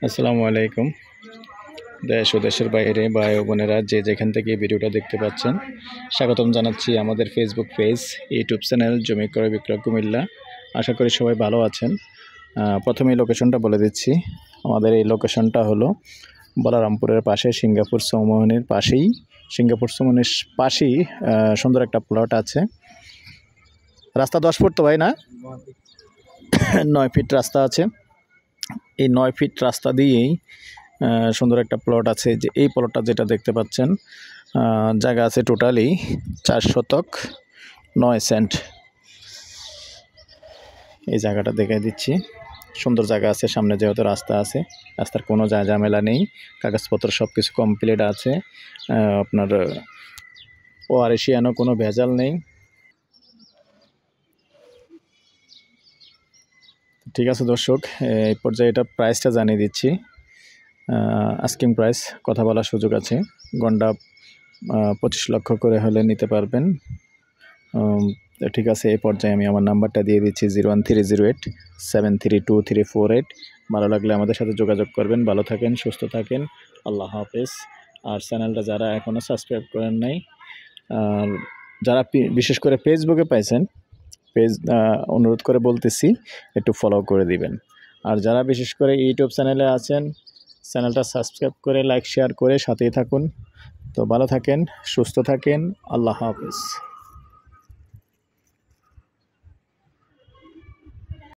আসসালামু আলাইকুম। দেশ ও দেশের বাইরে ভাই ও বোনেরা যে যেখান থেকে ভিডিওটা দেখতে পাচ্ছেন, স্বাগতম জানাচ্ছি আমাদের ফেসবুক পেজ, ইউটিউব চ্যানেল জমি ক্রয় বিক্রয় কুমিল্লা। আশা করি সবাই ভালো আছেন। প্রথমেই লোকেশনটা বলে দিচ্ছি। আমাদের এই লোকেশনটা হলো বলারামপুরের পাশে, সিঙ্গাপুর চৌমুহনীর পাশেই। সিঙ্গাপুর চৌমুহনীর পাশেই সুন্দর একটা প্লট আছে। রাস্তা 10 ফুট তো ভাই না, 9 ফিট রাস্তা আছে। এই 9 ফিট রাস্তা দিয়েই সুন্দর একটা প্লট আছে। যে এই প্লটটা যেটা দেখতে পাচ্ছেন, জায়গা আছে টোটালি 4 শতক 9 সেন্ট। এই জায়গাটা দেখাই দিচ্ছি। সুন্দর জায়গা আছে, সামনে যেহেতু রাস্তা আছে, রাস্তার কোনো ঝামেলা নেই, কাগজপত্র সব কিছু কমপ্লিট আছে। আপনার ওআরএসিয়ানো কোনো ভেজাল নেই। ঠিক আছে দর্শক, এই পর্যায়ে এটা প্রাইসটা জানিয়ে দিচ্ছি। আস্কিং প্রাইস, কথা বলার সুযোগ আছে। গন্ডা 25 লক্ষ করে হলে নিতে পারবেন। ঠিক আছে, এই পর্যায়ে আমি আমার নাম্বারটা দিয়ে দিচ্ছি 01308732348। ভালো লাগলে আমাদের সাথে যোগাযোগ করবেন। ভালো থাকেন, সুস্থ থাকেন, আল্লাহ হাফেজ। আর চ্যানেলটা যারা এখনও সাবস্ক্রাইব করেন নাই, আর যারা বিশেষ করে ফেসবুকে পাইছেন, পেজ অনুরোধ করে বলতেছি একটু ফলো করে দিবেন। আর যারা বিশেষ করে ইউটিউব চ্যানেলে আছেন, চ্যানেলটা সাবস্ক্রাইব করে লাইক শেয়ার করে সাথেই থাকুন। তো ভালো থাকেন, সুস্থ থাকেন, আল্লাহ হাফেজ।